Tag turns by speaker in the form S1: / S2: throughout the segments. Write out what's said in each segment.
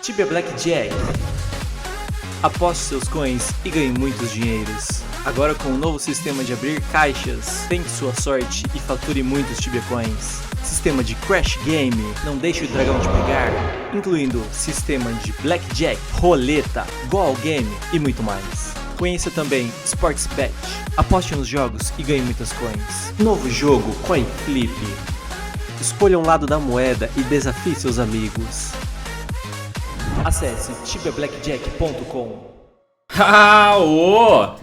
S1: Tibia Blackjack. Aposte seus coins e ganhe muitos dinheiros. Agora com o novo sistema de abrir caixas, tente sua sorte e fature muitos Tibia Coins. Sistema de Crash Game, não deixe o dragão te pegar, incluindo sistema de Blackjack, roleta, Goal Game e muito mais. Conheça também Sports Bet. Aposte nos jogos e ganhe muitas coins. Novo jogo Coin Flip. Escolha um lado da moeda e desafie seus amigos. Acesse tibiablackjack.com.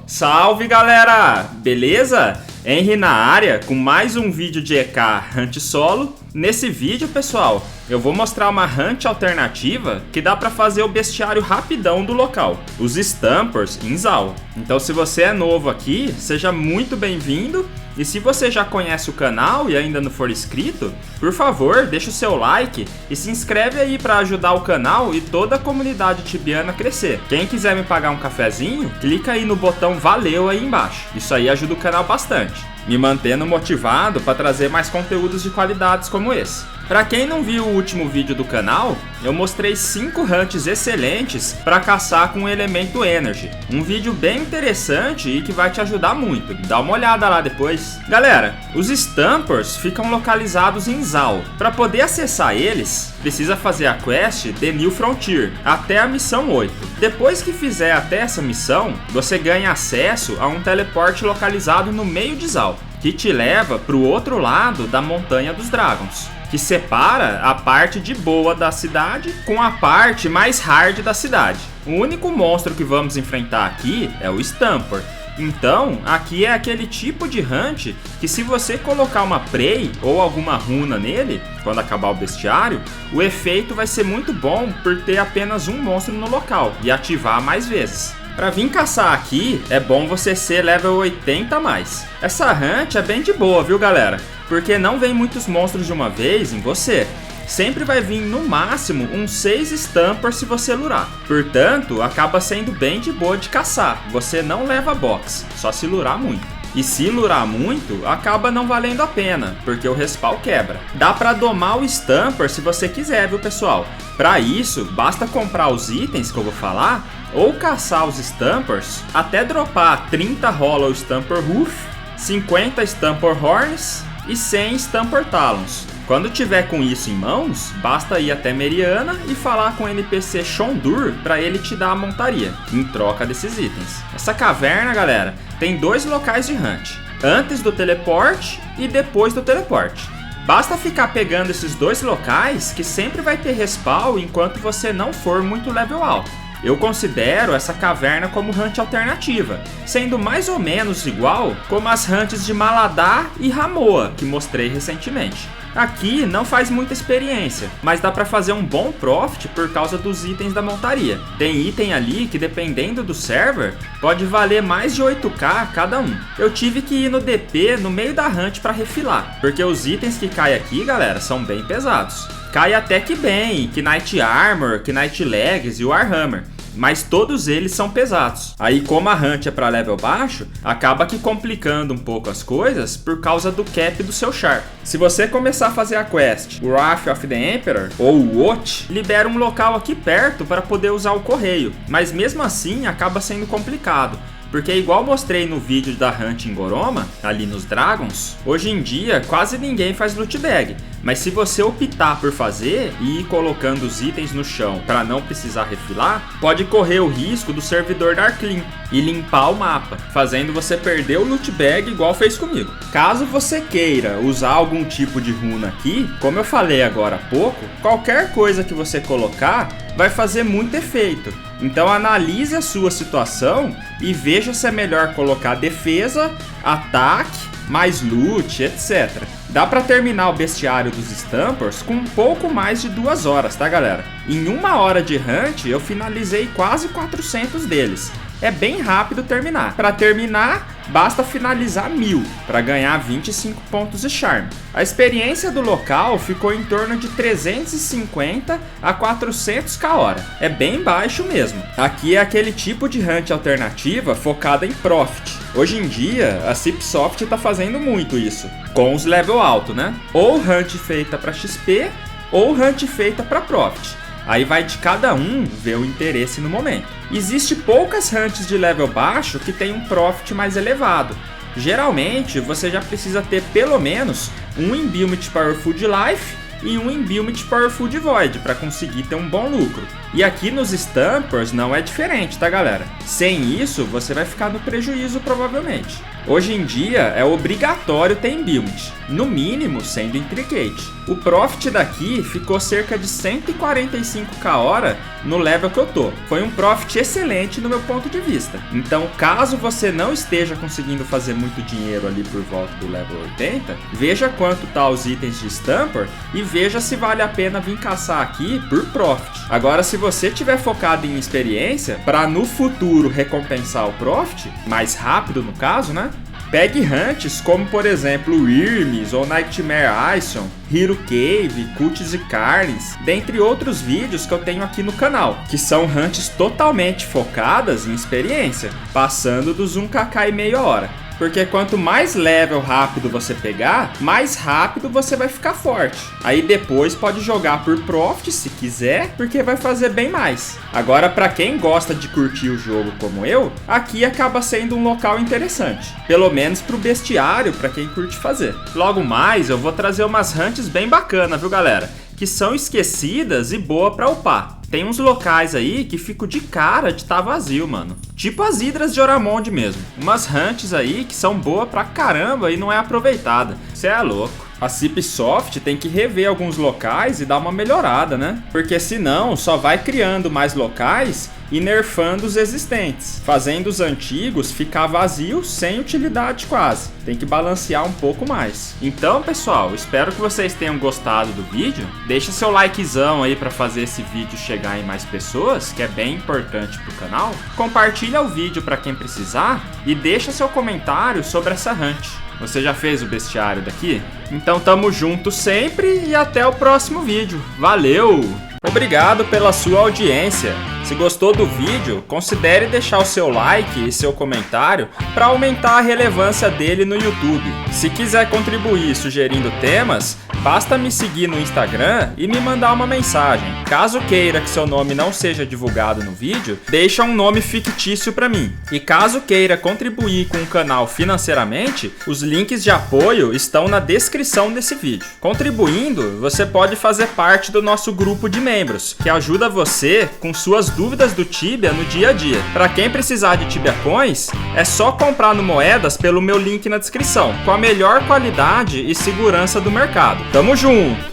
S2: Salve galera! Beleza? Henry na área com mais um vídeo de EK Hunt Solo. Nesse vídeo, pessoal, eu vou mostrar uma hunt alternativa que dá pra fazer o bestiário rapidão do local, os Stampers em Zal. Então se você é novo aqui, seja muito bem-vindo. E se você já conhece o canal e ainda não for inscrito, por favor, deixa o seu like e se inscreve aí para ajudar o canal e toda a comunidade tibiana a crescer. Quem quiser me pagar um cafezinho, clica aí no botão valeu aí embaixo. Isso aí ajuda o canal bastante, me mantendo motivado para trazer mais conteúdos de qualidades como esse. Para quem não viu o último vídeo do canal, eu mostrei 5 hunts excelentes para caçar com o elemento Energy. Um vídeo bem interessante e que vai te ajudar muito. Dá uma olhada lá depois. Galera, os Stampers ficam localizados em Zal. Para poder acessar eles, precisa fazer a quest The New Frontier até a missão 8. Depois que fizer até essa missão, você ganha acesso a um teleporte localizado no meio de Zal, que te leva para o outro lado da Montanha dos Dragons, que separa a parte de boa da cidade com a parte mais hard da cidade. O único monstro que vamos enfrentar aqui é o Stamper. Então, aqui é aquele tipo de hunt que se você colocar uma Prey ou alguma runa nele, quando acabar o bestiário, o efeito vai ser muito bom por ter apenas um monstro no local e ativar mais vezes. Para vir caçar aqui, é bom você ser level 80 a mais. Essa hunt é bem de boa, viu galera? Porque não vem muitos monstros de uma vez em você. Sempre vai vir no máximo uns 6 Stampers se você lurar. Portanto, acaba sendo bem de boa de caçar. Você não leva box, só se lurar muito. E se lurar muito, acaba não valendo a pena, porque o respawn quebra. Dá pra domar o Stamper se você quiser, viu pessoal? Pra isso, basta comprar os itens que eu vou falar, ou caçar os Stampers, até dropar 30 Hollow Stamper Hoof, 50 Stamper Horns e 100 Stamper Talons. Quando tiver com isso em mãos, basta ir até Meriana e falar com o NPC Shondur para ele te dar a montaria, em troca desses itens. Essa caverna, galera, tem 2 locais de hunt, antes do teleporte e depois do teleporte. Basta ficar pegando esses 2 locais que sempre vai ter respawn enquanto você não for muito level alto. Eu considero essa caverna como hunt alternativa, sendo mais ou menos igual como as hunts de Maladar e Ramoa que mostrei recentemente. Aqui não faz muita experiência, mas dá pra fazer um bom profit por causa dos itens da montaria. Tem item ali que dependendo do server, pode valer mais de 8k cada um. Eu tive que ir no DP no meio da hunt pra refilar, porque os itens que caem aqui, galera, são bem pesados. Cai até que bem, Knight Armor, Knight Legs e o Warhammer, mas todos eles são pesados. Aí como a hunt é para level baixo, acaba que complicando um pouco as coisas por causa do cap do seu Sharp. Se você começar a fazer a quest Wrath of the Emperor ou o Watch, libera um local aqui perto para poder usar o correio, mas mesmo assim acaba sendo complicado. Porque igual mostrei no vídeo da hunt em Goroma, ali nos Dragons, hoje em dia quase ninguém faz loot bag. Mas se você optar por fazer e ir colocando os itens no chão para não precisar refilar, pode correr o risco do servidor dar clean e limpar o mapa, fazendo você perder o loot bag igual fez comigo. Caso você queira usar algum tipo de runa aqui, como eu falei agora há pouco, qualquer coisa que você colocar vai fazer muito efeito. Então analise a sua situação e veja se é melhor colocar defesa, ataque, mais loot, etc. Dá pra terminar o bestiário dos Stampers com um pouco mais de 2 horas, tá galera? Em 1 hora de hunt eu finalizei quase 400 deles. É bem rápido terminar. Para terminar, basta finalizar 1000 para ganhar 25 pontos de charme. A experiência do local ficou em torno de 350 a 400 k hora. É bem baixo mesmo. Aqui é aquele tipo de hunt alternativa focada em profit. Hoje em dia, a Cipsoft está fazendo muito isso, com os level alto, né? Ou hunt feita para XP, ou hunt feita para profit. Aí vai de cada um ver o interesse no momento. Existe poucas hunts de level baixo que tem um profit mais elevado. Geralmente você já precisa ter pelo menos um Imbued Powerful de Life e um Imbued Powerful de Void para conseguir ter um bom lucro. E aqui nos Stampers não é diferente, tá galera? Sem isso você vai ficar no prejuízo provavelmente. Hoje em dia é obrigatório ter Imbued, no mínimo sendo Intricate. O profit daqui ficou cerca de 145k hora no level que eu tô. Foi um profit excelente no meu ponto de vista. Então caso você não esteja conseguindo fazer muito dinheiro ali por volta do level 80, veja quanto tá os itens de Stamper e veja se vale a pena vir caçar aqui por profit. Agora se você estiver focado em experiência, para no futuro recompensar o profit, mais rápido no caso, né? Pegue hunts como por exemplo Irmis ou Nightmare Ison, Hero Cave, Cuties e Carnes, dentre outros vídeos que eu tenho aqui no canal, que são hunts totalmente focadas em experiência, passando dos 1kk e meia hora. Porque quanto mais level rápido você pegar, mais rápido você vai ficar forte. Aí depois pode jogar por profit se quiser, porque vai fazer bem mais. Agora para quem gosta de curtir o jogo como eu, aqui acaba sendo um local interessante. Pelo menos pro bestiário, para quem curte fazer. Logo mais eu vou trazer umas hunts bem bacanas, viu galera? Que são esquecidas e boa para upar. Tem uns locais aí que fico de cara de tá vazio, mano. Tipo as hidras de Oramonde mesmo. Umas hunts aí que são boas pra caramba e não é aproveitada. Cê é louco. A Cipsoft tem que rever alguns locais e dar uma melhorada, né? Porque senão só vai criando mais locais e nerfando os existentes, fazendo os antigos ficar vazios sem utilidade quase. Tem que balancear um pouco mais. Então, pessoal, espero que vocês tenham gostado do vídeo. Deixa seu likezão aí para fazer esse vídeo chegar em mais pessoas, que é bem importante pro canal. Compartilha o vídeo para quem precisar e deixa seu comentário sobre essa hunt. Você já fez o bestiário daqui? Então tamo junto sempre e até o próximo vídeo. Valeu! Obrigado pela sua audiência. Se gostou do vídeo, considere deixar o seu like e seu comentário para aumentar a relevância dele no YouTube. Se quiser contribuir sugerindo temas, basta me seguir no Instagram e me mandar uma mensagem. Caso queira que seu nome não seja divulgado no vídeo, deixa um nome fictício para mim. E caso queira contribuir com o canal financeiramente, os links de apoio estão na descrição desse vídeo. Contribuindo, você pode fazer parte do nosso grupo de membros, que ajuda você com suas dúvidas do Tibia no dia a dia. Para quem precisar de Tibia Coins, é só comprar no Moedas pelo meu link na descrição, com a melhor qualidade e segurança do mercado. Tamo junto!